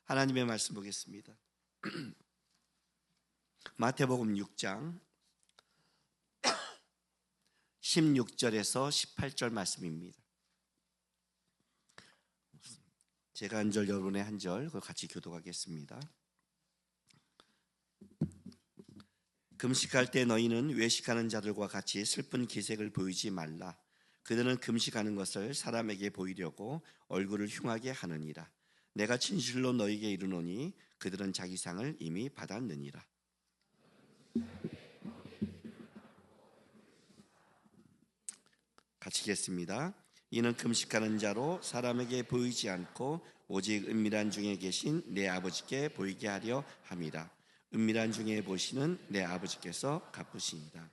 하나님의 말씀 보겠습니다. 마태복음 6장 16절에서 18절 말씀입니다. 제가 한 절, 여러분의 한 절, 그걸 같이 교독하겠습니다. 금식할 때 너희는 외식하는 자들과 같이 슬픈 기색을 보이지 말라. 그들은 금식하는 것을 사람에게 보이려고 얼굴을 흉하게 하느니라. 내가 진실로 너희에게 이르노니 그들은 자기 상을 이미 받았느니라. 같이 읽겠습니다. 이는 금식하는 자로 사람에게 보이지 않고 오직 은밀한 중에 계신 내 아버지께 보이게 하려 함이라. 은밀한 중에 보시는 내 아버지께서 갚으시니라.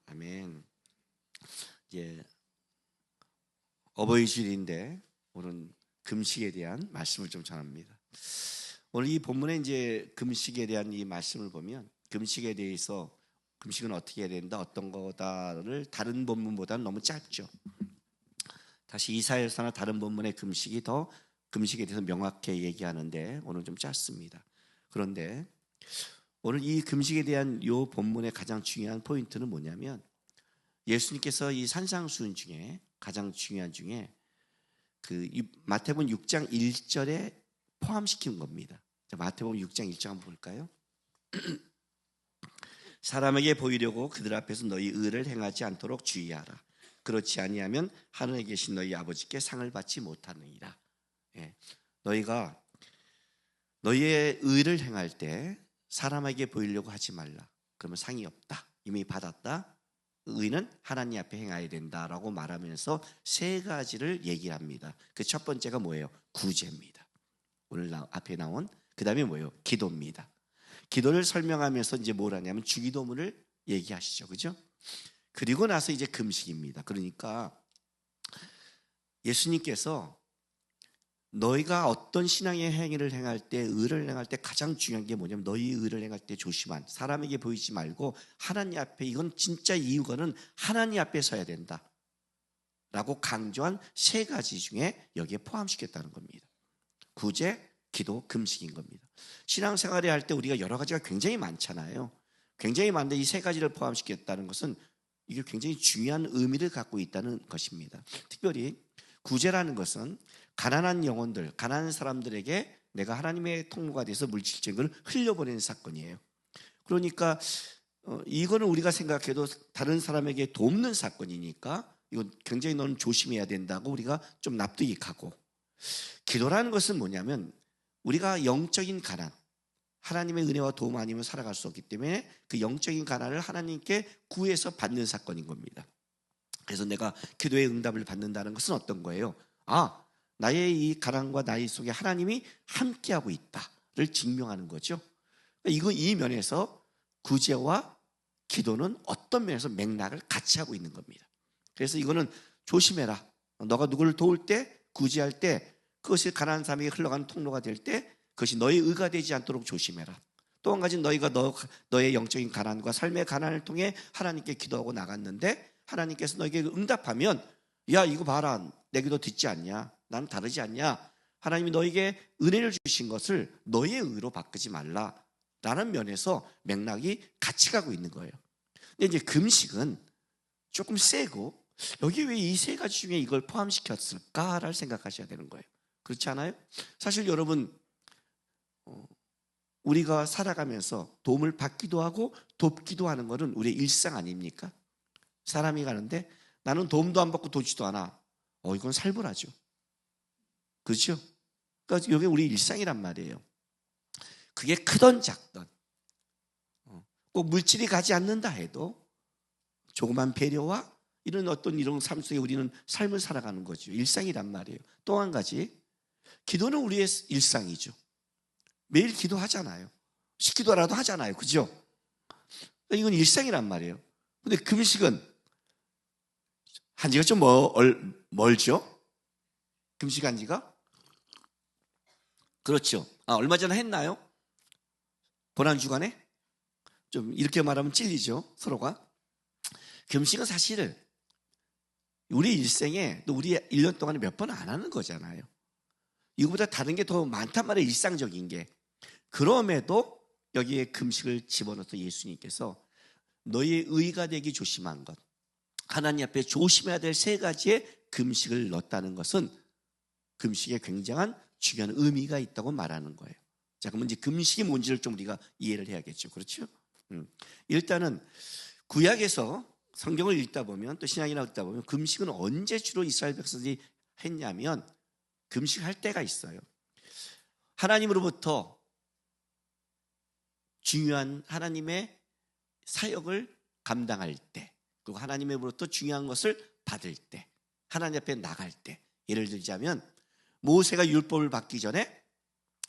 아멘. 어버이 주일인데 오늘은 금식에 대한 말씀을 좀 전합니다. 오늘 이 본문에 이제 금식에 대한 이 말씀을 보면 금식에 대해서 금식은 어떻게 해야 된다, 어떤 거다를 다른 본문보다는 너무 짧죠. 다시 이사야서나 다른 본문의 금식이 더 금식에 대해서 명확하게 얘기하는데 오늘 좀 짧습니다. 그런데 오늘 이 금식에 대한 이 본문의 가장 중요한 포인트는 뭐냐면 예수님께서 이 산상수훈 중에 가장 중요한 중에 그 마태복음 6장 1절에 포함시킨 겁니다. 마태복음 6장 1절 한번 볼까요? 사람에게 보이려고 그들 앞에서 너희 의를 행하지 않도록 주의하라. 그렇지 아니하면 하늘에 계신 너희 아버지께 상을 받지 못하느니라. 너희가 너희의 의를 행할 때 사람에게 보이려고 하지 말라. 그러면 상이 없다. 이미 받았다. 의는 하나님 앞에 행해야 된다라고 말하면서 세 가지를 얘기합니다. 그 첫 번째가 뭐예요? 구제입니다. 오늘 앞에 나온 그 다음에 뭐예요? 기도입니다. 기도를 설명하면서 이제 뭘 하냐면 주기도문을 얘기하시죠, 그죠? 그리고 나서 이제 금식입니다. 그러니까 예수님께서 너희가 어떤 신앙의 행위를 행할 때, 의를 행할 때 가장 중요한 게 뭐냐면 너희 의를 행할 때 조심한, 사람에게 보이지 말고 하나님 앞에, 이건 진짜 이유가는 하나님 앞에 서야 된다 라고 강조한 세 가지 중에 여기에 포함시켰다는 겁니다. 구제, 기도, 금식인 겁니다. 신앙생활을 할 때 우리가 여러 가지가 굉장히 많잖아요. 굉장히 많은데 이 세 가지를 포함시켰다는 것은 이게 굉장히 중요한 의미를 갖고 있다는 것입니다. 특별히 구제라는 것은 가난한 영혼들, 가난한 사람들에게 내가 하나님의 통로가 돼서 물질적인 걸 흘려보내는 사건이에요. 그러니까 이거는 우리가 생각해도 다른 사람에게 돕는 사건이니까 이건 굉장히 너는 조심해야 된다고 우리가 좀 납득이 가고, 기도라는 것은 뭐냐면 우리가 영적인 가난, 하나님의 은혜와 도움 아니면 살아갈 수 없기 때문에 그 영적인 가난을 하나님께 구해서 받는 사건인 겁니다. 그래서 내가 기도의 응답을 받는다는 것은 어떤 거예요? 나의 이 가난과 나의 속에 하나님이 함께하고 있다를 증명하는 거죠. 이 면에서 구제와 기도는 어떤 면에서 맥락을 같이 하고 있는 겁니다. 그래서 이거는 조심해라. 너가 누구를 도울 때, 구제할 때 그것이 가난한 사람에게 흘러가는 통로가 될 때 그것이 너의 의가 되지 않도록 조심해라. 또 한 가지, 너희가 너의 영적인 가난과 삶의 가난을 통해 하나님께 기도하고 나갔는데 하나님께서 너에게 응답하면, 야 이거 봐라, 내 기도 듣지 않냐, 난 다르지 않냐, 하나님이 너에게 은혜를 주신 것을 너의 의로 바꾸지 말라라는 면에서 맥락이 같이 가고 있는 거예요. 근데 이제 금식은 조금 세고 여기 왜 이 세 가지 중에 이걸 포함시켰을까를 생각하셔야 되는 거예요. 그렇지 않아요? 사실 여러분, 우리가 살아가면서 도움을 받기도 하고 돕기도 하는 것은 우리의 일상 아닙니까? 사람이 가는데 나는 도움도 안 받고 돕지도 않아. 이건 살벌하죠. 그렇죠? 그러니까 이게 우리 일상이란 말이에요. 그게 크던 작던, 꼭 물질이 가지 않는다 해도 조그만 배려와 이런 삶 속에 우리는 삶을 살아가는 거죠. 일상이란 말이에요. 또 한 가지, 기도는 우리의 일상이죠. 매일 기도하잖아요. 식기도라도 하잖아요. 그죠? 이건 일상이란 말이에요. 근데 금식은 한 지가 좀 멀죠? 금식한 지가? 그렇죠. 얼마 전에 했나요? 고난주간에? 좀 이렇게 말하면 찔리죠, 서로가. 금식은 사실 우리 일생에 또 우리 1년 동안에 몇 번 안 하는 거잖아요. 이거보다 다른 게 더 많단 말이에요. 일상적인 게. 그럼에도 여기에 금식을 집어넣어서 예수님께서 너희의 의가 되기 조심한 것, 하나님 앞에 조심해야 될 세 가지의 금식을 넣었다는 것은 금식에 굉장한 중요한 의미가 있다고 말하는 거예요. 자, 그러면 이제 금식이 뭔지를 좀 우리가 이해를 해야겠죠. 그렇죠? 일단은 구약에서 성경을 읽다 보면 또 신약이나 읽다 보면 금식은 언제 주로 이스라엘 백성들이 했냐면 금식할 때가 있어요. 하나님으로부터 중요한 하나님의 사역을 감당할 때, 그리고 하나님으로부터 중요한 것을 받을 때, 하나님 앞에 나갈 때, 예를 들자면 모세가 율법을 받기 전에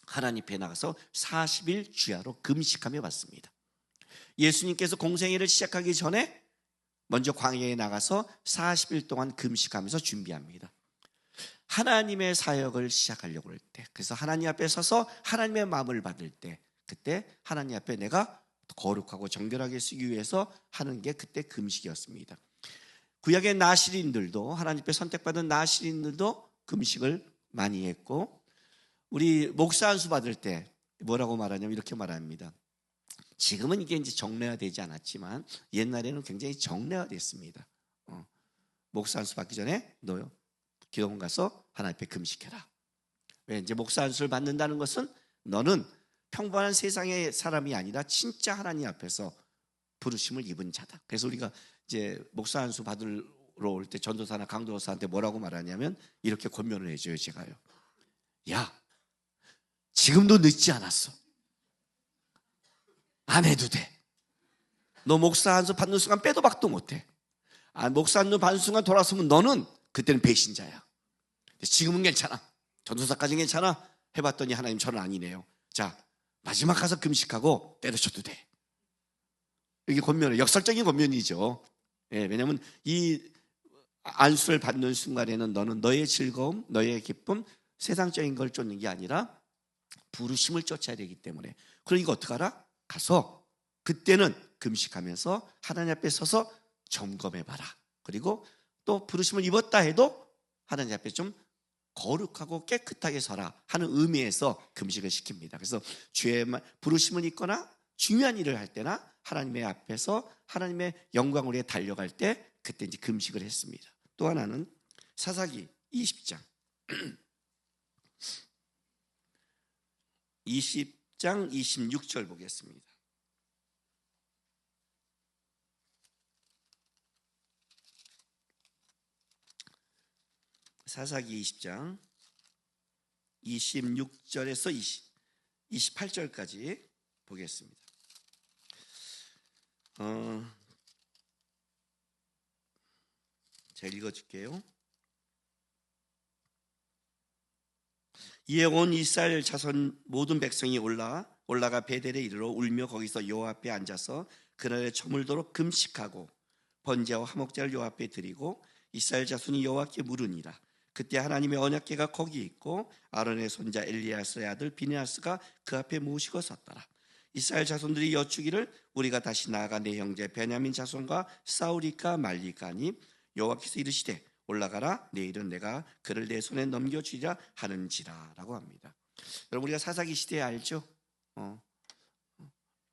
하나님 앞에 나가서 40일 주야로 금식하며 받습니다. 예수님께서 공생애를 시작하기 전에 먼저 광야에 나가서 40일 동안 금식하면서 준비합니다. 하나님의 사역을 시작하려고 할 때, 그래서 하나님 앞에 서서 하나님의 마음을 받을 때, 그때 하나님 앞에 내가 거룩하고 정결하게 쓰기 위해서 하는 게 그때 금식이었습니다. 구약의 나실인들도, 하나님 앞에 선택받은 나실인들도 금식을 많이 했고, 우리 목사 안수 받을 때 뭐라고 말하냐면 이렇게 말합니다. 지금은 이게 이제 정례화되지 않았지만 옛날에는 굉장히 정례화됐습니다. 목사 안수 받기 전에 너요 기도원 가서 하나님 앞에 금식해라. 왜? 이제 목사 안수를 받는다는 것은 너는 평범한 세상의 사람이 아니라 진짜 하나님 앞에서 부르심을 입은 자다. 그래서 우리가 이제 목사 안수 받으러 올 때 전도사나 강도사한테 뭐라고 말하냐면 이렇게 권면을 해줘요. 제가요. 야, 지금도 늦지 않았어. 안 해도 돼. 너 목사 안수 받는 순간 빼도 박도 못해. 목사 안수 받는 순간 돌아서면 너는 그때는 배신자야. 지금은 괜찮아. 전도사까지는 괜찮아. 해봤더니 하나님 저는 아니네요. 자, 마지막 가서 금식하고 때려쳐도 돼. 이게 권면은 역설적인 권면이죠. 예, 왜냐하면 이 안수를 받는 순간에는 너는 너의 즐거움, 너의 기쁨, 세상적인 걸 쫓는 게 아니라 부르심을 쫓아야 되기 때문에. 그러니까 어떡하라? 가서 그때는 금식하면서 하나님 앞에 서서 점검해봐라. 그리고 또 부르심을 입었다 해도 하나님 앞에 좀 거룩하고 깨끗하게 서라 하는 의미에서 금식을 시킵니다. 그래서 주의 부르심을 입거나 중요한 일을 할 때나 하나님의 앞에서 하나님의 영광을 위해 달려갈 때 그때 이제 금식을 했습니다. 또 하나는 사사기 20장 20장 26절 보겠습니다. 사사기 20장 26절에서 28절까지 보겠습니다. 제가 읽어줄게요. 이에 온 이스라엘 자손 모든 백성이 올라가 베델에 이르러 울며 거기서 여호와 앞에 앉아서 그날에 저물도록 금식하고 번제와 화목제를 여호와 앞에 드리고 이스라엘 자손이 여호와께 물으니라. 그때 하나님의 언약궤가 거기 있고 아론의 손자 엘리야스의 아들 비느하스가 그 앞에 모시고 섰더라. 이스라엘 자손들이 여쭈기를 우리가 다시 나아가 내 형제 베냐민 자손과 싸우리까 말리까 하니 여호와께서 이르시되 올라가라. 내일은 내가 그를 내 손에 넘겨주리라 하는지라 라고 합니다. 여러분 우리가 사사기 시대에 알죠?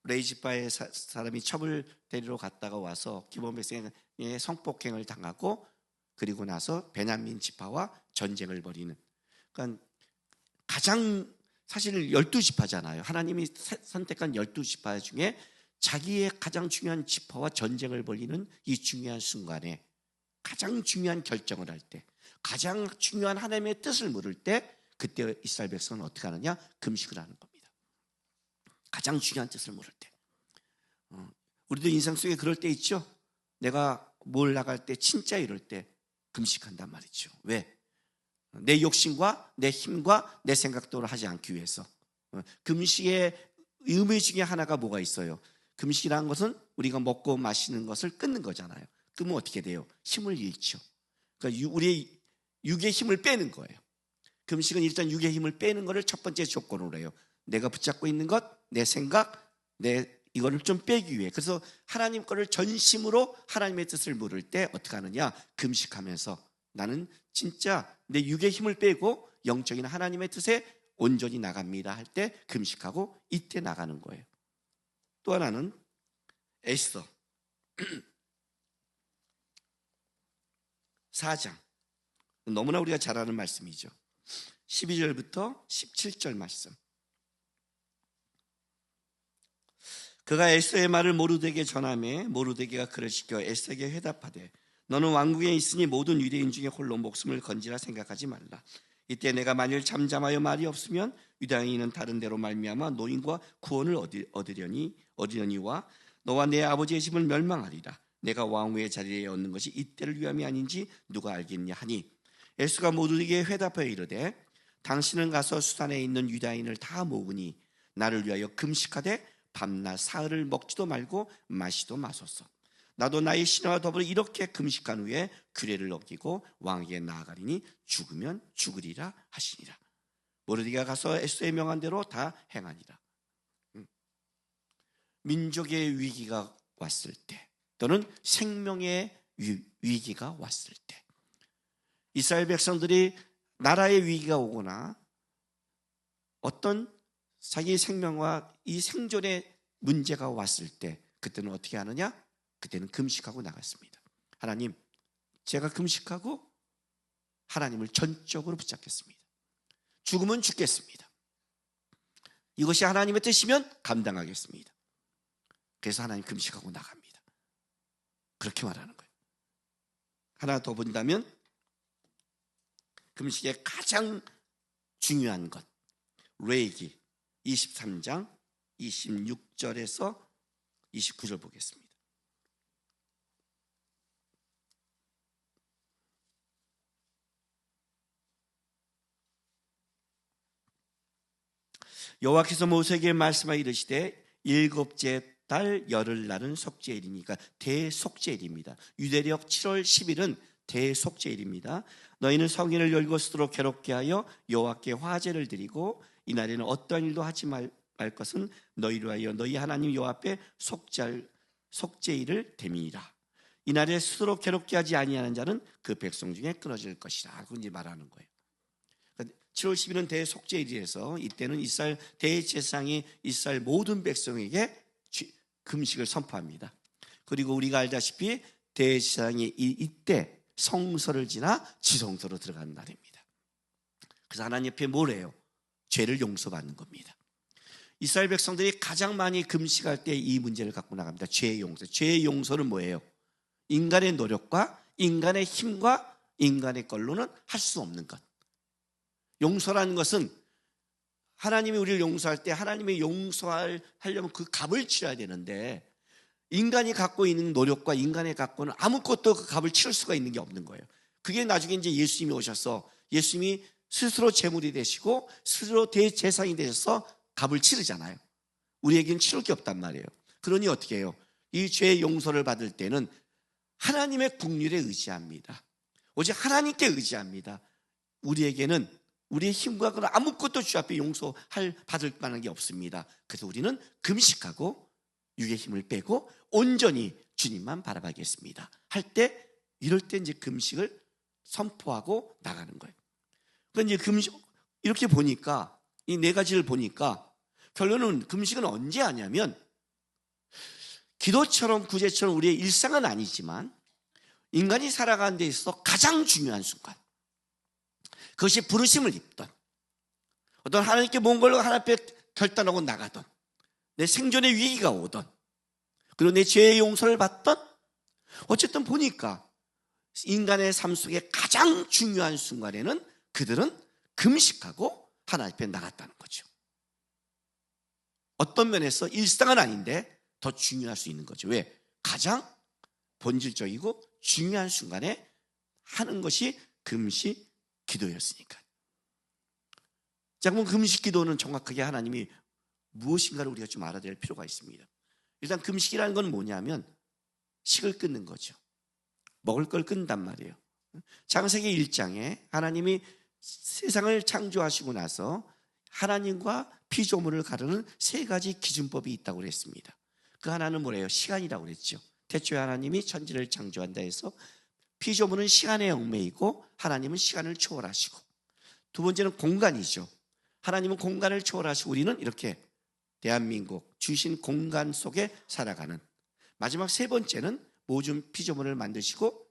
레이지바의 사람이 첩을 데리러 갔다가 와서 기브온 백성의 성폭행을 당하고 그리고 나서 베냐민 지파와 전쟁을 벌이는, 그러니까 가장 사실 12지파잖아요. 하나님이 선택한 12지파 중에 자기의 가장 중요한 지파와 전쟁을 벌이는 이 중요한 순간에 가장 중요한 결정을 할 때, 가장 중요한 하나님의 뜻을 물을 때 그때 이스라엘 백성은 어떻게 하느냐? 금식을 하는 겁니다. 가장 중요한 뜻을 물을 때. 우리도 인생 속에 그럴 때 있죠. 내가 뭘 나갈 때 진짜 이럴 때 금식한단 말이죠. 왜? 내 욕심과 내 힘과 내 생각대로 하지 않기 위해서. 금식의 의미 중에 하나가 뭐가 있어요? 금식이라는 것은 우리가 먹고 마시는 것을 끊는 거잖아요. 그러면 어떻게 돼요? 힘을 잃죠. 그러니까 우리의 육의 힘을 빼는 거예요. 금식은 일단 육의 힘을 빼는 것을 첫 번째 조건으로 해요. 내가 붙잡고 있는 것, 내 생각, 이거를 좀 빼기 위해. 그래서 하나님 거를 전심으로 하나님의 뜻을 물을 때 어떻게 하느냐? 금식하면서 나는 진짜 내 육의 힘을 빼고 영적인 하나님의 뜻에 온전히 나갑니다 할 때 금식하고 이때 나가는 거예요. 또 하나는 에스더 4장, 너무나 우리가 잘 아는 말씀이죠. 12절부터 17절 말씀. 그가 에스더의 말을 모르드에게 전하매 모르드에게가 그를 시켜 에스더에게 회답하되 너는 왕궁에 있으니 모든 유대인 중에 홀로 목숨을 건지라 생각하지 말라. 이때 내가 만일 잠잠하여 말이 없으면 유다인은 다른 데로 말미암아 노인과 구원을 얻으려니와 너와 내 아버지의 집을 멸망하리라. 내가 왕후의 자리에 얻는 것이 이때를 위함이 아닌지 누가 알겠냐 하니 에스더가 모르드에게 회답하여 이르되 당신은 가서 수산에 있는 유다인을 다 모으니 나를 위하여 금식하되 밤낮 사흘을 먹지도 말고 마시도 마소서. 나도 나의 신하와 더불어 이렇게 금식한 후에 규례를 어기고 왕에게 나아가리니 죽으면 죽으리라 하시니라. 모르드게가 가서 에스더의 명한 대로 다 행하니라. 민족의 위기가 왔을 때 또는 생명의 위기가 왔을 때 이스라엘 백성들이 나라의 위기가 오거나 어떤 자기 생명과 이 생존의 문제가 왔을 때 그때는 어떻게 하느냐? 그때는 금식하고 나갔습니다. 하나님, 제가 금식하고 하나님을 전적으로 붙잡겠습니다. 죽으면 죽겠습니다. 이것이 하나님의 뜻이면 감당하겠습니다. 그래서 하나님 금식하고 나갑니다. 그렇게 말하는 거예요. 하나 더 본다면 금식의 가장 중요한 것, 레위기 23장 26절에서 29절 보겠습니다. 여호와께서 모세에게 말씀하여 이르시되 일곱째 달 열흘날은 속죄일이니까 대속죄일입니다. 유대력 7월 10일은 대속죄일입니다. 너희는 성인을 열고 스스로 괴롭게 하여 여호와께 화제를 드리고 이날에는 어떠한 일도 하지 말 것은 너희로 하여 너희 하나님 여호와 앞에 속죄일을 됨이니라. 이날에 스스로 괴롭게 하지 아니하는 자는 그 백성 중에 끊어질 것이라. 그건 이제 말하는 거예요. 7월 10일은 대속죄일이라서 이때는 이스라엘 대제사장이 이스라엘 모든 백성에게 금식을 선포합니다. 그리고 우리가 알다시피 대제사장이 이때 성소를 지나 지성소로 들어가는 날입니다. 그래서 하나님 앞에 뭘 해요? 죄를 용서받는 겁니다. 이스라엘 백성들이 가장 많이 금식할 때 이 문제를 갖고 나갑니다. 죄의 용서. 죄의 용서는 뭐예요? 인간의 노력과 인간의 힘과 인간의 걸로는 할 수 없는 것. 용서라는 것은 하나님이 우리를 용서할 때 하나님의 용서하려면 그 값을 치러야 되는데 인간이 갖고 있는 노력과 인간이 갖고는 아무것도 그 값을 치를 수가 있는 게 없는 거예요. 그게 나중에 이제 예수님이 오셔서 예수님이 스스로 제물이 되시고 스스로 대제사장이 되셔서 값을 치르잖아요. 우리에게는 치를 게 없단 말이에요. 그러니 어떻게 해요? 이 죄의 용서를 받을 때는 하나님의 국률에 의지합니다. 오직 하나님께 의지합니다. 우리에게는 우리의 힘과 그런 아무것도 주 앞에 받을 만한 게 없습니다. 그래서 우리는 금식하고 육의 힘을 빼고 온전히 주님만 바라보겠습니다. 할 때 이럴 때 이제 금식을 선포하고 나가는 거예요. 그러니까 이제 금식 이렇게 보니까 이 네 가지를 보니까 결론은 금식은 언제 하냐면 기도처럼 구제처럼 우리의 일상은 아니지만 인간이 살아가는 데 있어서 가장 중요한 순간, 그것이 부르심을 입던 어떤 하나님께 뭔 걸로 하나님 앞에 결단하고 나가던 내 생존의 위기가 오던 그리고 내 죄의 용서를 받던 어쨌든 보니까 인간의 삶 속에 가장 중요한 순간에는 그들은 금식하고 하나님 앞에 나갔다는 거죠. 어떤 면에서 일상은 아닌데 더 중요할 수 있는 거죠. 왜? 가장 본질적이고 중요한 순간에 하는 것이 금식 기도였으니까. 자, 그럼 금식 기도는 정확하게 하나님이 무엇인가를 우리가 좀 알아야 될 필요가 있습니다. 일단 금식이라는 건 뭐냐면 식을 끊는 거죠. 먹을 걸 끊는단 말이에요. 창세기 1장에 하나님이 세상을 창조하시고 나서 하나님과 피조물을 가르는 세 가지 기준법이 있다고 그랬습니다. 그 하나는 뭐래요? 시간이라고 그랬죠. 태초에 하나님이 천지를 창조한다 해서 피조물은 시간에 얽매이고 하나님은 시간을 초월하시고, 두 번째는 공간이죠. 하나님은 공간을 초월하시고 우리는 이렇게 대한민국 주신 공간 속에 살아가는, 마지막 세 번째는 모든 피조물을 만드시고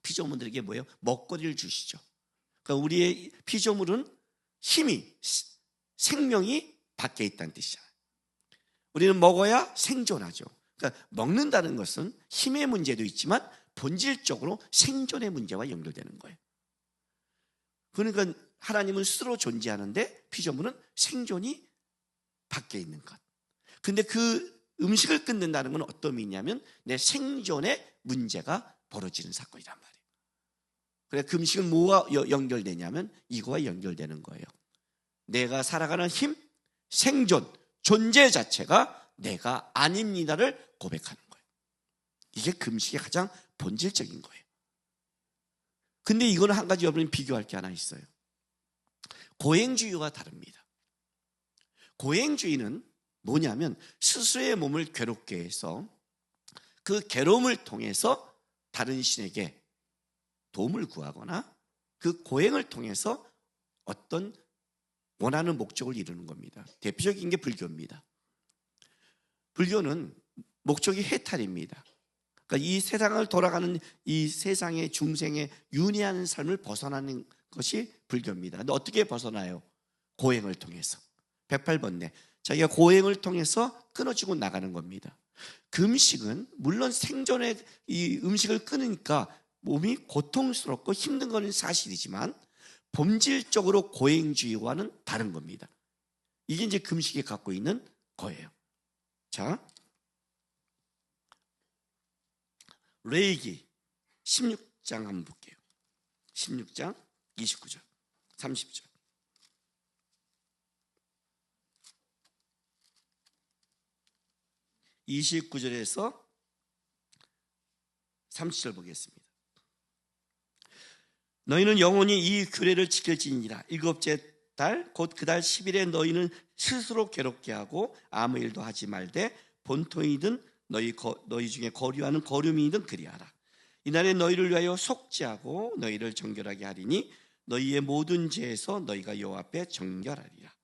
피조물들에게 뭐예요? 먹거리를 주시죠. 그러니까 우리의 피조물은 힘이, 생명이 밖에 있다는 뜻이잖아요. 우리는 먹어야 생존하죠. 그러니까 먹는다는 것은 힘의 문제도 있지만 본질적으로 생존의 문제와 연결되는 거예요. 그러니까 하나님은 스스로 존재하는데 피조물은 생존이 밖에 있는 것. 근데 그 음식을 끊는다는 건 어떤 의미냐면 내 생존의 문제가 벌어지는 사건이란 말이에요. 그래, 그 음식은 뭐와 연결되냐면 이거와 연결되는 거예요. 내가 살아가는 힘, 생존, 존재 자체가 내가 아닙니다를 고백하는 거예요. 이게 금식의 가장 본질적인 거예요. 근데 이거는 한 가지 여러분이 비교할 게 하나 있어요. 고행주의와 다릅니다. 고행주의는 뭐냐면 스스로의 몸을 괴롭게 해서 그 괴로움을 통해서 다른 신에게 도움을 구하거나 그 고행을 통해서 어떤 원하는 목적을 이루는 겁니다. 대표적인 게 불교입니다. 불교는 목적이 해탈입니다. 그러니까 이 세상을 돌아가는 이 세상의 중생의 윤회하는 삶을 벗어나는 것이 불교입니다. 근데 어떻게 벗어나요? 고행을 통해서. 108번뇌. 자기가 고행을 통해서 끊어지고 나가는 겁니다. 금식은 물론 생존의 이 음식을 끊으니까 몸이 고통스럽고 힘든 것은 사실이지만 본질적으로 고행주의와는 다른 겁니다. 이게 이제 금식이 갖고 있는 거예요. 자, 레위기 16장 한번 볼게요. 16장 29절 30절. 29절에서 30절 보겠습니다. 너희는 영원히 이 규례를 지킬지니라. 일곱째 달 곧 그 달 10일에 너희는 스스로 괴롭게 하고 아무 일도 하지 말되 본토이든 너희 중에 거류하는 거류민이든 그리하라. 이날에 너희를 위하여 속죄하고 너희를 정결하게 하리니 너희의 모든 죄에서 너희가 여호와 앞에 정결하리라.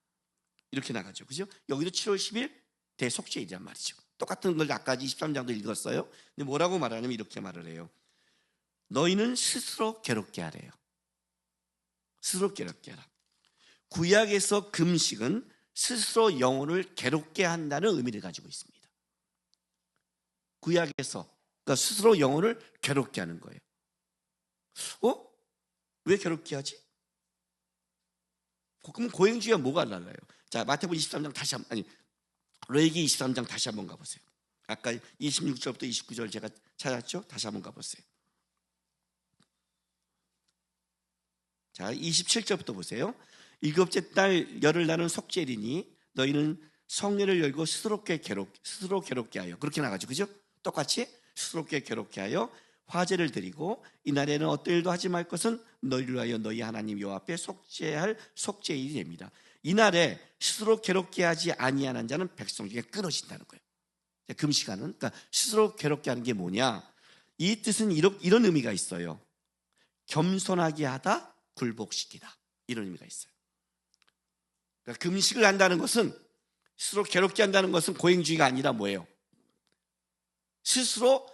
이렇게 나가죠. 그죠? 여기도 7월 10일 대속죄일이란 말이죠. 똑같은 걸 아까 23장도 읽었어요. 근데 뭐라고 말하냐면 이렇게 말을 해요. 너희는 스스로 괴롭게 하래요. 스스로 괴롭게 하라. 구약에서 금식은 스스로 영혼을 괴롭게 한다는 의미를 가지고 있습니다. 구약에서 그러니까 스스로 영혼을 괴롭게 하는 거예요. 왜 괴롭게 하지? 그럼 고행주의가 뭐가 달라요? 자, 마태복음 23장 다시 한번, 레위기 23장 다시 한번 가보세요. 아까 26절부터 29절 제가 찾았죠? 다시 한번 가보세요. 자, 27절부터 보세요. 일곱째 달 열흘 나는 속죄일이니 너희는 성례를 열고 스스로 괴롭게 하여, 그렇게 나가죠. 그죠? 똑같이 스스로 괴롭게 하여 화제를 드리고 이날에는 어떤 일도 하지 말 것은 너희를 위하여 너희 하나님 여호와 앞에 속죄할 속죄일이 됩니다. 이날에 스스로 괴롭게 하지 아니하는 자는 백성 중에 끊어진다는 거예요. 금시간은, 그러니까 스스로 괴롭게 하는 게 뭐냐? 이 뜻은 이런 의미가 있어요. 겸손하게 하다, 굴복시키다, 이런 의미가 있어요. 그러니까 금식을 한다는 것은, 스스로 괴롭게 한다는 것은 고행주의가 아니라 뭐예요? 스스로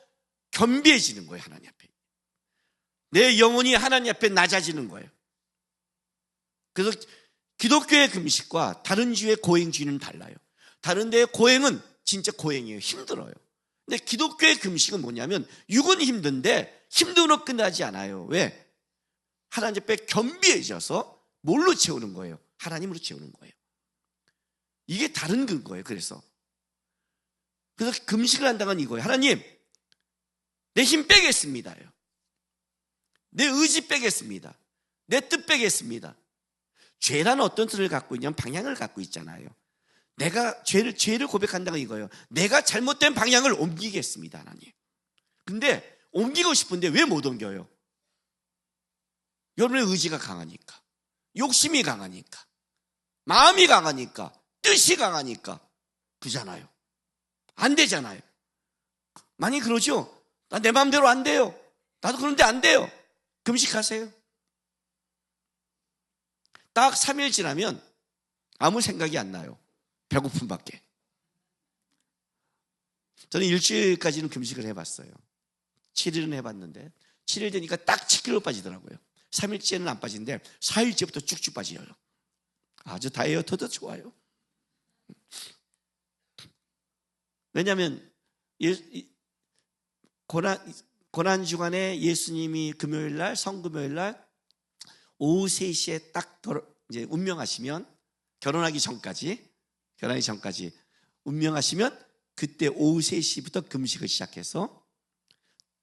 겸비해지는 거예요. 하나님 앞에 내 영혼이 하나님 앞에 낮아지는 거예요. 그래서 기독교의 금식과 다른 주의 고행주의는 달라요. 다른 데의 고행은 진짜 고행이에요. 힘들어요. 근데 기독교의 금식은 뭐냐면 육은 힘든데 힘듦으로 끝나지 않아요. 왜? 하나님 앞에 겸비해져서 뭘로 채우는 거예요? 하나님으로 채우는 거예요. 이게 다른 근거예요. 그래서 금식을 한다는 건 이거예요. 하나님, 내 힘 빼겠습니다요. 내 의지 빼겠습니다. 내 뜻 빼겠습니다. 죄라는 어떤 뜻을 갖고 있냐면 방향을 갖고 있잖아요. 내가 죄를 고백한다는 이거예요. 내가 잘못된 방향을 옮기겠습니다, 하나님. 근데 옮기고 싶은데 왜 못 옮겨요? 여러분의 의지가 강하니까, 욕심이 강하니까, 마음이 강하니까, 뜻이 강하니까 그잖아요. 안 되잖아요. 많이 그러죠? 나 내 마음대로 안 돼요. 나도 그런데 안 돼요. 금식하세요. 딱 3일 지나면 아무 생각이 안 나요. 배고픔밖에. 저는 일주일까지는 금식을 해봤어요. 7일은 해봤는데 7일 되니까 딱 7kg 빠지더라고요. 3일째는 안 빠지는데 4일째부터 쭉쭉 빠져요. 아주 다이어트도 좋아요. 왜냐하면 고난 주간에 예수님이 금요일날 성금요일날 오후 3시에 딱 이제 운명하시면 결혼하기 전까지 운명하시면 그때 오후 3시부터 금식을 시작해서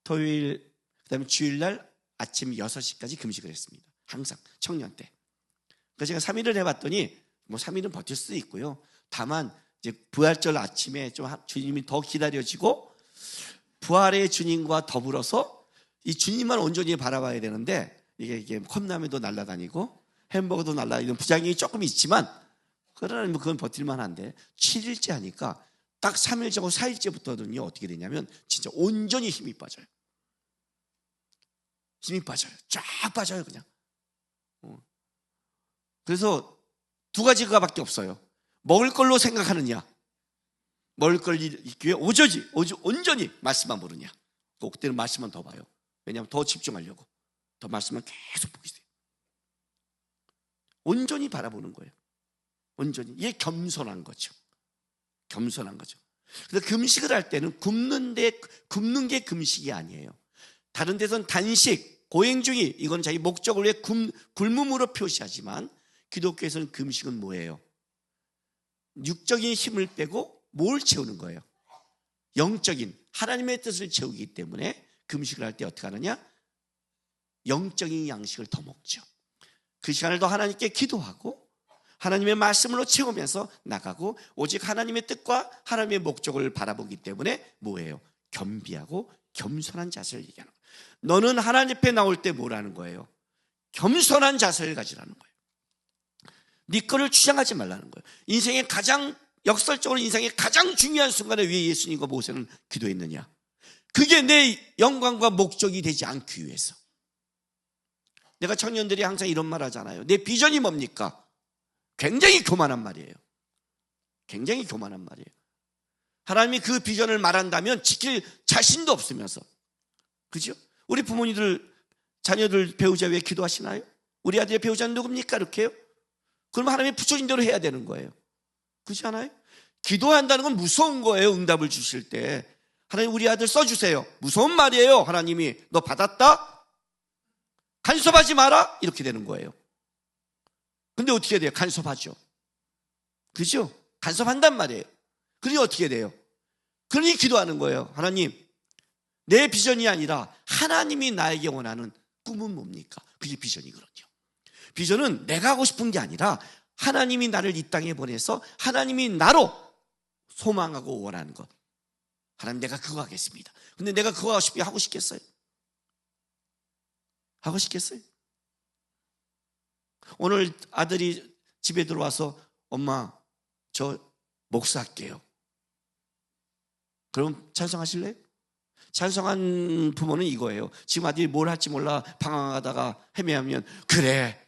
토요일 그다음에 주일날 아침 6시까지 금식을 했습니다. 항상 청년 때. 그래서 제가 3일을 해봤더니 뭐 3일은 버틸 수도 있고요. 다만 이제 부활절 아침에 좀 주님이 더 기다려지고 부활의 주님과 더불어서 이 주님만 온전히 바라봐야 되는데 이게 컵라면도 날아다니고 햄버거도 날아다니는 부작용이 조금 있지만 그러나 그건 버틸만 한데 7일째 하니까 딱 3일째고 4일째부터는요 어떻게 되냐면 진짜 온전히 힘이 빠져요. 힘이 빠져요. 쫙 빠져요 그냥. 그래서 두 가지가 밖에 없어요. 먹을 걸로 생각하느냐, 먹을 걸 있기 위해 온전히 말씀만 보느냐. 그때는 말씀만 더 봐요. 왜냐하면 더 집중하려고. 더 말씀만 계속 보게 돼요. 온전히 바라보는 거예요. 온전히. 이게 겸손한 거죠. 겸손한 거죠. 그래서 금식을 할 때는 굶는 게 금식이 아니에요. 다른 데서는 단식, 고행주의, 이건 자기 목적을 위해 굶음으로 표시하지만 기독교에서는 금식은 뭐예요? 육적인 힘을 빼고 뭘 채우는 거예요? 영적인 하나님의 뜻을 채우기 때문에 금식을 할 때 어떻게 하느냐? 영적인 양식을 더 먹죠. 그 시간을 더 하나님께 기도하고 하나님의 말씀으로 채우면서 나가고 오직 하나님의 뜻과 하나님의 목적을 바라보기 때문에 뭐예요? 겸비하고 겸손한 자세를 얘기하는 거예요. 너는 하나님 앞에 나올 때 뭐라는 거예요? 겸손한 자세를 가지라는 거예요. 네 거를 주장하지 말라는 거예요. 인생의 역설적으로 인생의 가장 중요한 순간에 왜 예수님과 모세는 기도했느냐? 그게 내 영광과 목적이 되지 않기 위해서. 내가 청년들이 항상 이런 말 하잖아요. 내 비전이 뭡니까? 굉장히 교만한 말이에요. 굉장히 교만한 말이에요. 하나님이 그 비전을 말한다면 지킬 자신도 없으면서. 그죠? 우리 부모님들, 자녀들 배우자 위해 기도하시나요? 우리 아들의 배우자는 누굽니까? 이렇게 해요? 그럼 하나님이 붙여진 대로 해야 되는 거예요. 그렇지 않아요? 기도한다는 건 무서운 거예요. 응답을 주실 때. 하나님 우리 아들 써주세요. 무서운 말이에요. 하나님이 너 받았다? 간섭하지 마라? 이렇게 되는 거예요. 근데 어떻게 해야 돼요? 간섭하죠. 그죠? 간섭한단 말이에요. 그러니 어떻게 돼요? 그러니 기도하는 거예요. 하나님, 내 비전이 아니라 하나님이 나에게 원하는 꿈은 뭡니까? 그게 비전이거든요. 비전은 내가 하고 싶은 게 아니라 하나님이 나를 이 땅에 보내서 하나님이 나로 소망하고 원하는 것. 하나님 내가 그거 하겠습니다. 근데 내가 그거 하고 싶겠어요? 하고 싶겠어요? 오늘 아들이 집에 들어와서 엄마 저 목사할게요. 그럼 찬성하실래요? 찬성한 부모는 이거예요. 지금 아들이 뭘 할지 몰라 방황하다가 헤매하면 그래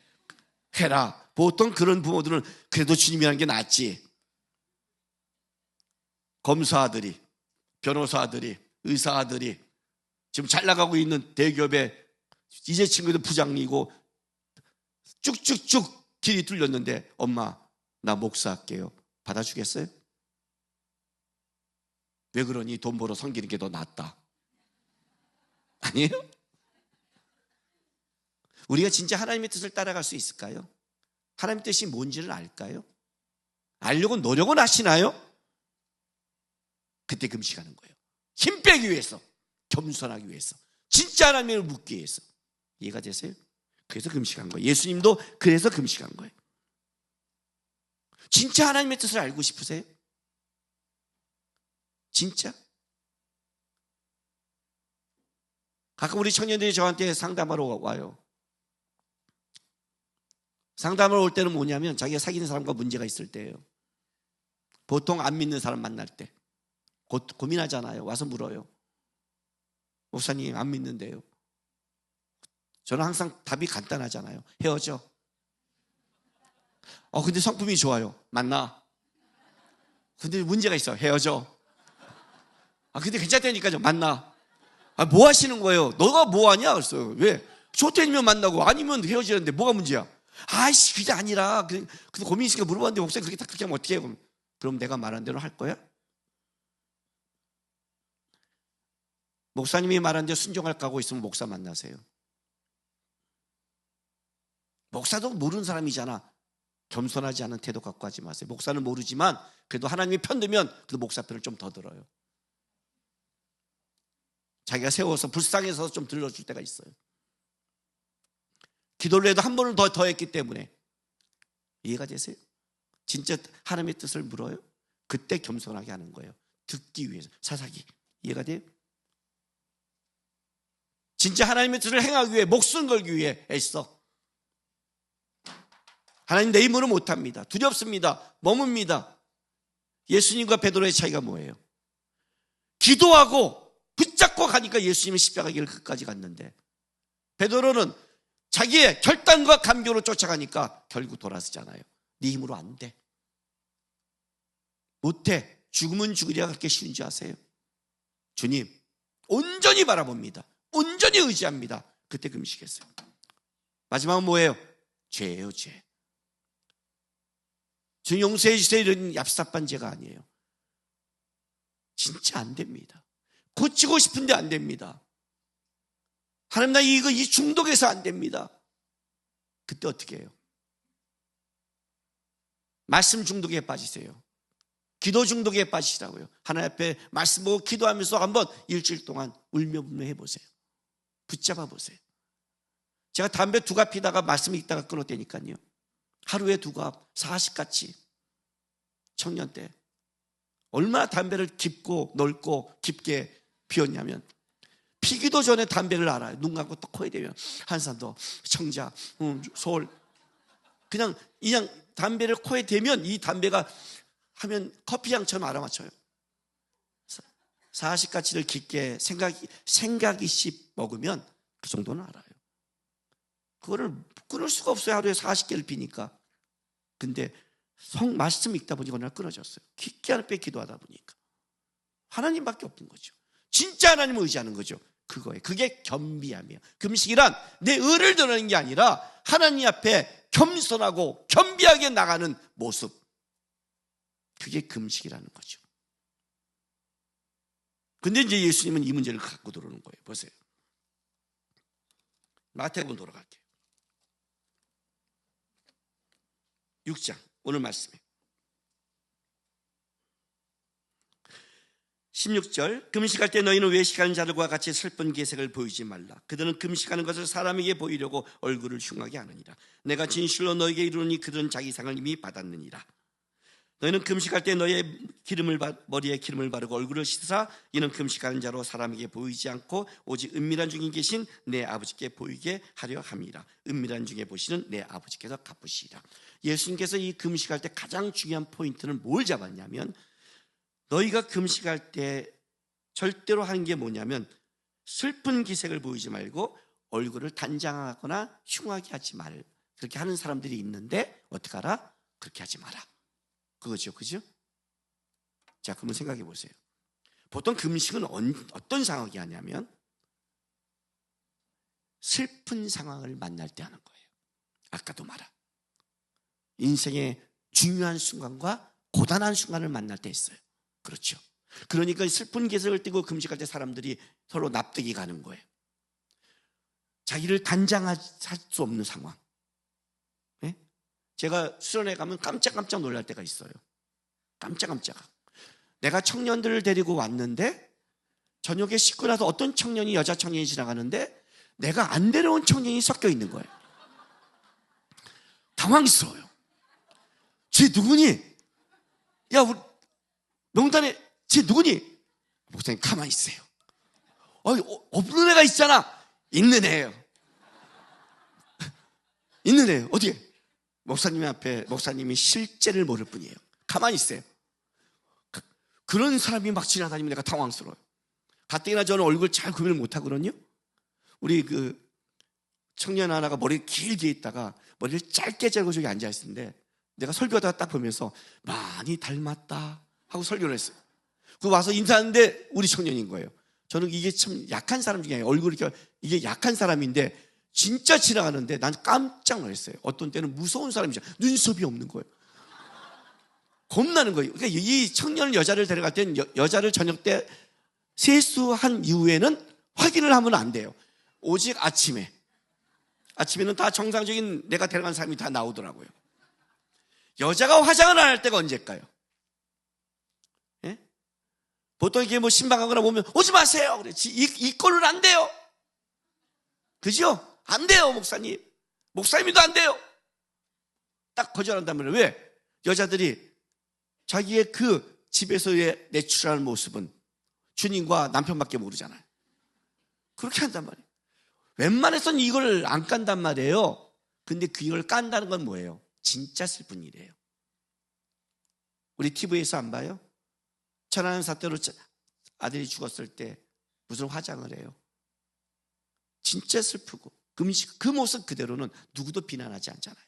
해라. 보통 그런 부모들은 그래도 주님이 하는 게 낫지. 검사 아들이, 변호사 아들이, 의사 아들이 지금 잘 나가고 있는 대기업의 이제 친구들 부장이고 쭉쭉쭉 길이 뚫렸는데 엄마 나 목사할게요. 받아주겠어요? 왜 그러니? 돈 벌어 섬기는 게 더 낫다. 아니에요? 우리가 진짜 하나님의 뜻을 따라갈 수 있을까요? 하나님의 뜻이 뭔지를 알까요? 알려고 노력은 하시나요? 그때 금식하는 거예요. 힘 빼기 위해서, 겸손하기 위해서, 진짜 하나님을 묻기 위해서. 이해가 되세요? 그래서 금식한 거예요. 예수님도 그래서 금식한 거예요. 진짜 하나님의 뜻을 알고 싶으세요? 진짜? 가끔 우리 청년들이 저한테 상담하러 와요. 상담을 올 때는 뭐냐면 자기가 사귀는 사람과 문제가 있을 때예요. 보통 안 믿는 사람 만날 때 고민하잖아요. 와서 물어요. 목사님 안 믿는데요. 저는 항상 답이 간단하잖아요. 헤어져. 근데 성품이 좋아요. 만나. 근데 문제가 있어. 헤어져. 근데 괜찮다니까요. 만나. 뭐 하시는 거예요? 너가 뭐 하냐? 그랬어요. 왜? 좋다면 만나고 아니면 헤어지는데 뭐가 문제야? 아이씨, 그게 아니라. 근데 고민이 있으니까 물어봤는데 목사님 그렇게 하면 어떻게 해요? 그럼 내가 말한 대로 할 거야? 목사님이 말한 대로 순종할 각오 있으면 목사 만나세요. 목사도 모르는 사람이잖아. 겸손하지 않은 태도 갖고 하지 마세요. 목사는 모르지만 그래도 하나님이 편들면 그래도 목사 편을 좀 더 들어요. 자기가 세워서 불쌍해서 좀 들러줄 때가 있어요. 기도를 해도 한 번을 더 했기 때문에. 이해가 되세요? 진짜 하나님의 뜻을 물어요? 그때 겸손하게 하는 거예요. 듣기 위해서. 사사기. 이해가 돼요? 진짜 하나님의 뜻을 행하기 위해 목숨 걸기 위해 애써. 하나님 내 힘으로 못합니다. 두렵습니다. 머뭅니다. 예수님과 베드로의 차이가 뭐예요? 기도하고 붙잡고 가니까 예수님이 십자가 길을 끝까지 갔는데, 베드로는 자기의 결단과 감교로 쫓아가니까 결국 돌아서잖아요. 네 힘으로 안 돼. 못해. 죽으면 죽으리라 그렇게 쉬운 줄 아세요? 주님 온전히 바라봅니다. 온전히 의지합니다. 그때 금식했어요. 마지막은 뭐예요? 죄예요, 죄. 주님 용서해 주세요 이런 얍삽한 죄가 아니에요. 진짜 안 됩니다. 고치고 싶은데 안 됩니다. 하나님 나 이 중독에서 안 됩니다. 그때 어떻게 해요? 말씀 중독에 빠지세요. 기도 중독에 빠지시라고요. 하나님 앞에 말씀 보고 기도하면서 한번 일주일 동안 울며 불며 해보세요. 붙잡아 보세요. 제가 담배 2갑 피다가 말씀 읽다가 끊었다니까요. 하루에 2갑 40같이. 청년 때 얼마나 담배를 깊고 넓고 깊게 피웠냐면, 피기도 전에 담배를 알아요. 눈 감고 또 코에 대면 한산도, 청자, 서울. 그냥 담배를 코에 대면 이 담배가 하면 커피향처럼 알아맞혀요. 40가치를 깊게 생각이씩 먹으면 그 정도는 알아요. 그거를 끊을 수가 없어요. 하루에 40개를 피니까. 근데 말씀 읽다 보니까 오늘 끊어졌어요. 깊게 하나님께 기도하다 보니까. 하나님밖에 없는 거죠. 진짜 하나님을 의지하는 거죠. 그거예요. 그게 겸비함이에요. 금식이란 내 의를 드러내는 게 아니라 하나님 앞에 겸손하고 겸비하게 나가는 모습. 그게 금식이라는 거죠. 근데 이제 예수님은 이 문제를 갖고 들어오는 거예요. 보세요. 마태복음 돌아갈게요. 6장 오늘 말씀에 16절, 금식할 때 너희는 외식하는 자들과 같이 슬픈 기색을 보이지 말라. 그들은 금식하는 것을 사람에게 보이려고 얼굴을 흉하게 하느니라. 내가 진실로 너희에게 이르노니 그들은 자기 상을 이미 받았느니라. 너희는 금식할 때 너희의 머리에 기름을 바르고 얼굴을 씻으라. 이는 금식하는 자로 사람에게 보이지 않고 오직 은밀한 중에 계신 내 아버지께 보이게 하려 함이라. 은밀한 중에 보시는 내 아버지께서 갚으시리라. 예수님께서 이 금식할 때 가장 중요한 포인트는 뭘 잡았냐면, 너희가 금식할 때 절대로 하는 게 뭐냐면 슬픈 기색을 보이지 말고 얼굴을 단장하거나 흉하게 하지 말. 그렇게 하는 사람들이 있는데 어떻게 하라? 그렇게 하지 마라. 그거죠, 그죠? 자, 그러면 생각해 보세요. 보통 금식은 어떤 상황이 하냐면 슬픈 상황을 만날 때 하는 거예요. 아까도 말한 인생의 중요한 순간과 고단한 순간을 만날 때 있어요. 그렇죠. 그러니까 슬픈 기색을 띠고 금식할 때 사람들이 서로 납득이 가는 거예요. 자기를 단장할 수 없는 상황. 네? 제가 수련회 가면 깜짝깜짝 놀랄 때가 있어요. 깜짝깜짝. 내가 청년들을 데리고 왔는데 저녁에 씻고 나서 어떤 청년이, 여자 청년이 지나가는데 내가 안 데려온 청년이 섞여 있는 거예요. 당황스러워요. 쟤 누구니? 야, 우리 명단에 쟤 누구니? 목사님 가만히 있어요. 없는 애가 있잖아. 있는 애예요. 있는 애예요. 어디에? 목사님 앞에 목사님이 실제를 모를 뿐이에요. 가만히 있어요. 그런 사람이 막 지나다니면 내가 당황스러워요. 가뜩이나 저는 얼굴 잘 구별을 못하거든요. 우리 청년 하나가 머리 길게 있다가 머리를 짧게 자르고 저기 앉아있었는데 내가 설교하다가 딱 보면서 많이 닮았다 하고 설교를 했어요. 그 와서 인사하는데 우리 청년인 거예요. 저는 이게 참 약한 사람 중에 얼굴이 이게 약한 사람인데 진짜 지나가는데 난 깜짝 놀랐어요. 어떤 때는 무서운 사람이죠. 눈썹이 없는 거예요. 겁나는 거예요. 그러니까 이 청년 여자를 데려갈 때는 여자를 저녁 때 세수한 이후에는 확인을 하면 안 돼요. 오직 아침에는 다 정상적인 내가 데려간 사람이 다 나오더라고요. 여자가 화장을 안 할 때가 언제일까요? 예? 보통 이게 뭐 신방하거나 보면 오지 마세요. 그래. 이 꼴은 안 돼요. 그죠? 안 돼요, 목사님. 목사님도 안 돼요. 딱 거절한단 말이에요. 왜? 여자들이 자기의 그 집에서의 내추럴한 모습은 주님과 남편밖에 모르잖아요. 그렇게 한단 말이에요. 웬만해서는 이걸 안 깐단 말이에요. 근데 그걸 깐다는 건 뭐예요? 진짜 슬픈 일이에요. 우리 TV에서 안 봐요? 천안함 사태로 아들이 죽었을 때 무슨 화장을 해요? 진짜 슬프고 그 모습 그대로는 누구도 비난하지 않잖아요.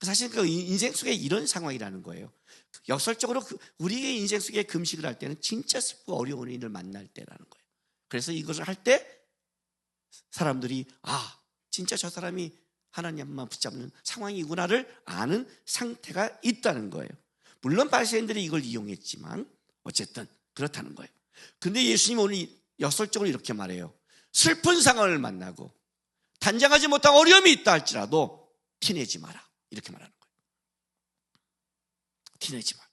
사실 그 인생 속에 이런 상황이라는 거예요. 역설적으로 우리의 인생 속에 금식을 할 때는 진짜 슬프고 어려운 일을 만날 때라는 거예요. 그래서 이것을 할 때 사람들이 진짜 저 사람이 하나님만 붙잡는 상황이구나를 아는 상태가 있다는 거예요. 물론 바리새인들이 이걸 이용했지만 어쨌든 그렇다는 거예요. 근데 예수님 오늘 역설적으로 이렇게 말해요. 슬픈 상황을 만나고 단장하지 못한 어려움이 있다 할지라도 티내지 마라. 이렇게 말하는 거예요. 티내지 마라.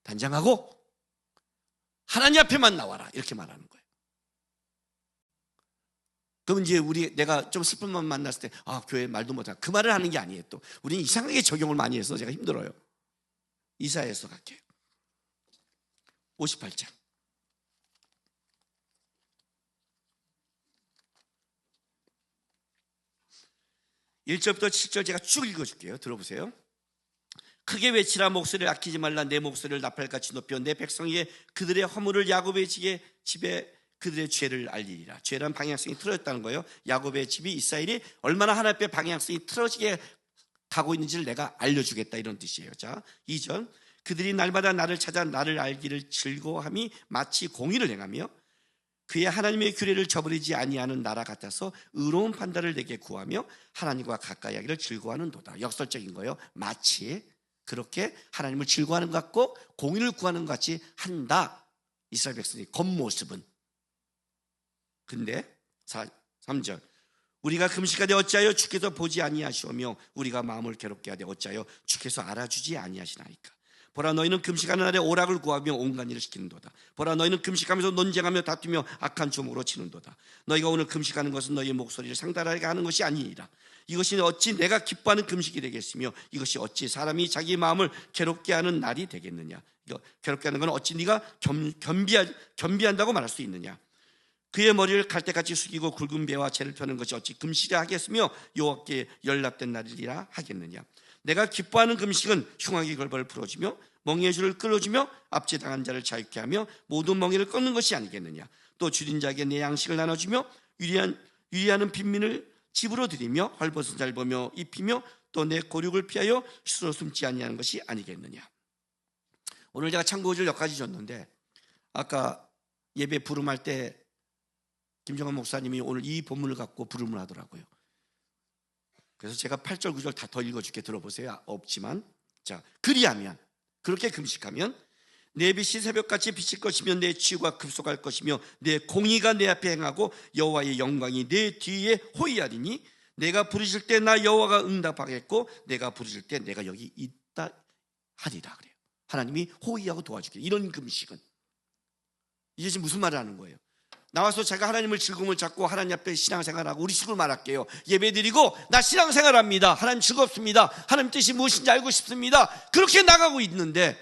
단장하고 하나님 앞에만 나와라. 이렇게 말하는 거예요. 그럼 이제 내가 좀 슬픈 마음 만났을 때 교회 말도 못하고 그 말을 하는 게 아니에요. 또 우리는 이상하게 적용을 많이 해서 제가 힘들어요. 이사야서 갈게요. 58장 1절부터 7절 제가 쭉 읽어줄게요. 들어보세요. 크게 외치라. 목소리를 아끼지 말라. 내 목소리를 나팔같이 높여 내 백성에게 그들의 허물을 야곱의 집에 그들의 죄를 알리리라. 죄란 방향성이 틀어졌다는 거예요. 야곱의 집이 이스라엘이 얼마나 하나님 앞에 방향성이 틀어지게 가고 있는지를 내가 알려주겠다, 이런 뜻이에요. 자, 2절. 그들이 날마다 나를 찾아 나를 알기를 즐거워함이 마치 공의를 행하며 그의 하나님의 규례를 저버리지 아니하는 나라 같아서 의로운 판단을 내게 구하며 하나님과 가까이 하기를 즐거워하는도다. 역설적인 거예요. 마치 그렇게 하나님을 즐거워하는 것 같고 공의를 구하는 것 같이 한다. 이스라엘 백성의 겉모습은. 근데 3절. 우리가 금식하되 어찌하여 주께서 보지 아니하시오며 우리가 마음을 괴롭게 하되 어찌하여 주께서 알아주지 아니하시나이까. 보라, 너희는 금식하는 날에 오락을 구하며 온갖 일을 시키는도다. 보라, 너희는 금식하면서 논쟁하며 다투며 악한 주먹으로 치는도다. 너희가 오늘 금식하는 것은 너희의 목소리를 상달하게 하는 것이 아니니라. 이것이 어찌 내가 기뻐하는 금식이 되겠으며 이것이 어찌 사람이 자기 마음을 괴롭게 하는 날이 되겠느냐. 이거 괴롭게 하는 건 어찌 네가 겸비한다고 말할 수 있느냐. 그의 머리를 갈대같이 숙이고 굵은 배와 재를 펴는 것이 어찌 금식이라 하겠으며 여호와께 연락된 날이라 하겠느냐. 내가 기뻐하는 금식은 흉악의 걸벌을 풀어주며 멍에의 줄을 끌어주며 압제당한 자를 자유케 하며 모든 멍에를 끊는 것이 아니겠느냐. 또 줄인 자에게 내 양식을 나눠주며 유리하는 빈민을 집으로 들이며 헐벗은 자를 보며 입히며 또 내 고륙을 피하여 스스로 숨지 아니하는 것이 아니겠느냐. 오늘 제가 참고절 몇 가지 줬는데 아까 예배 부름할 때 김정환 목사님이 오늘 이 본문을 갖고 부름을 하더라고요. 그래서 제가 8절 9절 다 더 읽어줄게. 들어보세요. 없지만 자, 그리하면 그렇게 금식하면 내 빛이 새벽같이 비칠 것이며 내 치유가 급속할 것이며 내 공의가 내 앞에 행하고 여호와의 영광이 내 뒤에 호위하리니 내가 부르실 때 나 여호와가 응답하겠고 내가 부르실 때 내가 여기 있다 하리라. 그래요. 하나님이 호위하고 도와주게. 이런 금식은 이게 지금 무슨 말을 하는 거예요? 나와서 제가 하나님을 즐거움을 찾고 하나님 앞에 신앙생활하고 우리 식으로 말할게요. 예배드리고 나 신앙생활합니다. 하나님 즐겁습니다. 하나님 뜻이 무엇인지 알고 싶습니다. 그렇게 나가고 있는데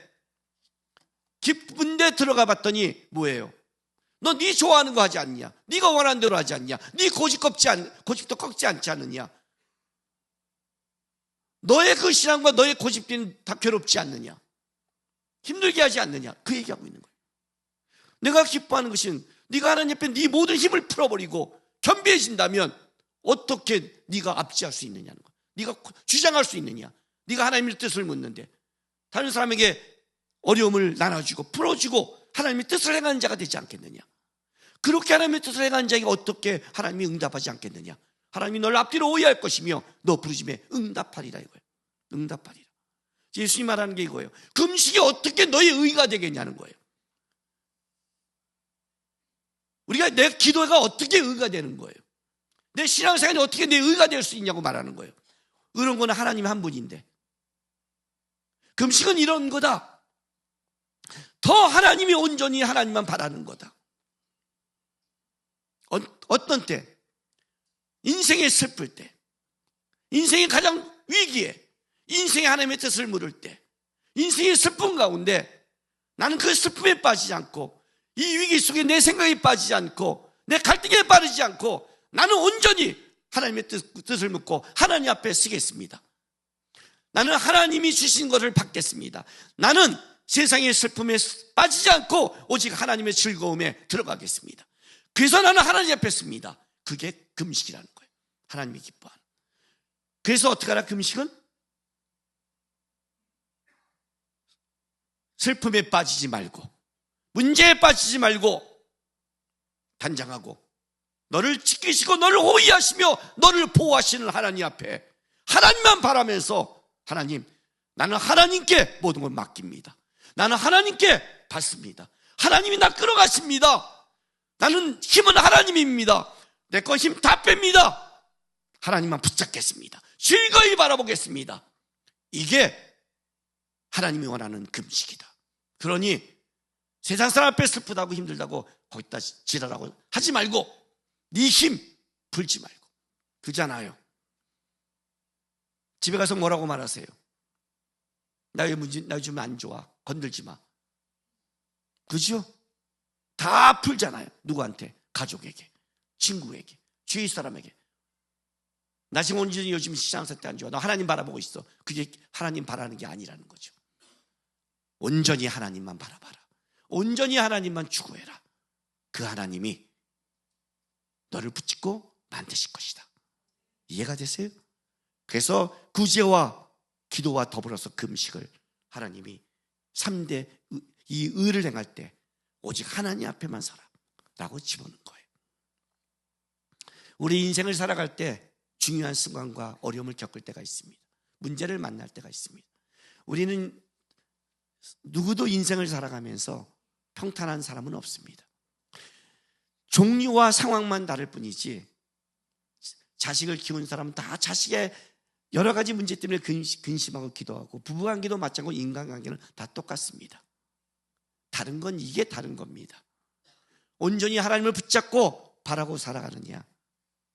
기쁜데 들어가 봤더니 뭐예요? 너 네 좋아하는 거 하지 않냐? 네가 원하는 대로 하지 않냐? 네 고집도 꺾지 않지 않느냐? 너의 그 신앙과 너의 고집은 다 괴롭지 않느냐? 힘들게 하지 않느냐? 그 얘기하고 있는 거예요. 내가 기뻐하는 것은 네가 하나님 앞에 네 모든 힘을 풀어버리고 겸비해진다면 어떻게 네가 압제할 수 있느냐는 거야. 네가 주장할 수 있느냐. 네가 하나님의 뜻을 묻는데 다른 사람에게 어려움을 나눠주고 풀어주고 하나님의 뜻을 행하는 자가 되지 않겠느냐. 그렇게 하나님의 뜻을 행하는 자에게 어떻게 하나님이 응답하지 않겠느냐. 하나님이 너를 앞뒤로 오해할 것이며 너 부르심에 응답하리라 이거예요. 응답하리라. 예수님이 말하는 게 이거예요. 금식이 어떻게 너의 의가 되겠냐는 거예요. 우리가 내 기도가 어떻게 의가 되는 거예요. 내 신앙생활이 어떻게 내 의가 될 수 있냐고 말하는 거예요. 이런 거는 하나님 한 분인데 금식은 이런 거다. 더 하나님이 온전히 하나님만 바라는 거다. 어떤 때? 인생에 슬플 때, 인생의 가장 위기에, 인생의 하나님의 뜻을 물을 때, 인생의 슬픔 가운데 나는 그 슬픔에 빠지지 않고 이 위기 속에 내 생각에 빠지지 않고 내 갈등에 빠지지 않고 나는 온전히 하나님의 뜻을 묻고 하나님 앞에 서겠습니다. 나는 하나님이 주신 것을 받겠습니다. 나는 세상의 슬픔에 빠지지 않고 오직 하나님의 즐거움에 들어가겠습니다. 그래서 나는 하나님 앞에 섭니다. 그게 금식이라는 거예요. 하나님이 기뻐하는. 그래서 어떻게 하라? 금식은 슬픔에 빠지지 말고 문제에 빠지지 말고 단장하고 너를 지키시고 너를 호위하시며 너를 보호하시는 하나님 앞에 하나님만 바라면서 하나님, 나는 하나님께 모든 걸 맡깁니다. 나는 하나님께 받습니다. 하나님이 나 끌어가십니다. 나는 힘은 하나님입니다. 내 거 힘 다 뺍니다. 하나님만 붙잡겠습니다. 즐거이 바라보겠습니다. 이게 하나님이 원하는 금식이다. 그러니 세상 사람 앞에 슬프다고 힘들다고 거기다 지랄하고 하지 말고 네 힘 불지 말고. 그잖아요. 집에 가서 뭐라고 말하세요? 나 요즘 안 좋아. 건들지 마. 그죠? 다 풀잖아요. 누구한테? 가족에게, 친구에게, 주위 사람에게. 나 지금 온전히 요즘 시장 상태 안 좋아. 너 하나님 바라보고 있어. 그게 하나님 바라는 게 아니라는 거죠. 온전히 하나님만 바라봐라. 온전히 하나님만 추구해라. 그 하나님이 너를 붙잡고 만드실 것이다. 이해가 되세요? 그래서 구제와 기도와 더불어서 금식을 하나님이 3대 이 의를 행할 때 오직 하나님 앞에만 살아 라고 집어넣는 거예요. 우리 인생을 살아갈 때 중요한 순간과 어려움을 겪을 때가 있습니다. 문제를 만날 때가 있습니다. 우리는 누구도 인생을 살아가면서 평탄한 사람은 없습니다. 종류와 상황만 다를 뿐이지 자식을 키운 사람은 다 자식의 여러 가지 문제 때문에 근심하고 기도하고 부부관계도 마찬가지고 인간관계는 다 똑같습니다. 다른 건 이게 다른 겁니다. 온전히 하나님을 붙잡고 바라고 살아가느냐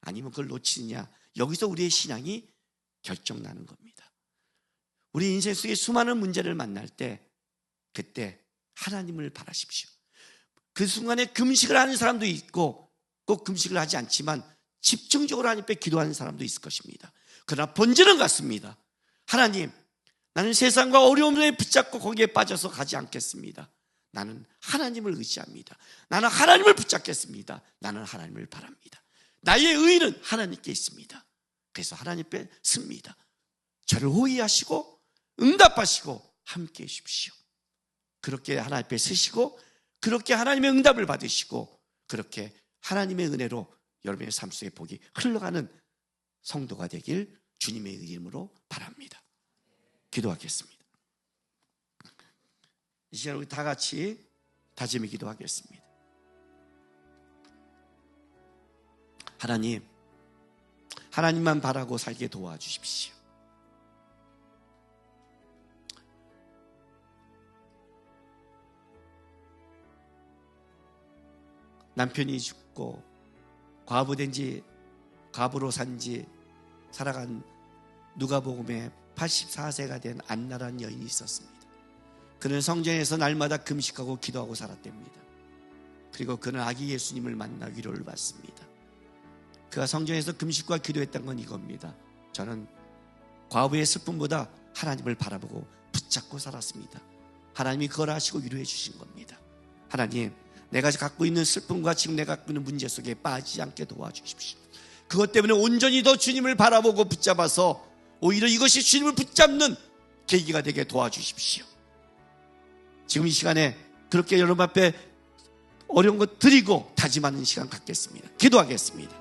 아니면 그걸 놓치느냐 여기서 우리의 신앙이 결정나는 겁니다. 우리 인생 속에 수많은 문제를 만날 때 그때 하나님을 바라십시오. 그 순간에 금식을 하는 사람도 있고 꼭 금식을 하지 않지만 집중적으로 하나님 앞에 기도하는 사람도 있을 것입니다. 그러나 본질은 같습니다. 하나님, 나는 세상과 어려움에 붙잡고 거기에 빠져서 가지 않겠습니다. 나는 하나님을 의지합니다. 나는 하나님을 붙잡겠습니다. 나는 하나님을 바랍니다. 나의 의는 하나님께 있습니다. 그래서 하나님 앞에 섭니다. 저를 호위하시고 응답하시고 함께해 주십시오. 그렇게 하나님 앞에 서시고 그렇게 하나님의 응답을 받으시고 그렇게 하나님의 은혜로 여러분의 삶 속에 복이 흘러가는 성도가 되길 주님의 이름으로 바랍니다. 기도하겠습니다. 이 시간 우리 다 같이 다짐의 기도하겠습니다. 하나님, 하나님만 바라고 살게 도와주십시오. 남편이 죽고 과부로 산지 살아간 누가복음에 84세가 된 안나라는 여인이 있었습니다. 그는 성전에서 날마다 금식하고 기도하고 살았답니다. 그리고 그는 아기 예수님을 만나 위로를 받습니다. 그가 성전에서 금식과 기도했던 건 이겁니다. 저는 과부의 슬픔보다 하나님을 바라보고 붙잡고 살았습니다. 하나님이 그걸 하시고 위로해 주신 겁니다. 하나님, 내가 갖고 있는 슬픔과 지금 내가 갖고 있는 문제 속에 빠지지 않게 도와주십시오. 그것 때문에 온전히 더 주님을 바라보고 붙잡아서 오히려 이것이 주님을 붙잡는 계기가 되게 도와주십시오. 지금 이 시간에 그렇게 여러분 앞에 어려운 것 드리고 다짐하는 시간 갖겠습니다. 기도하겠습니다.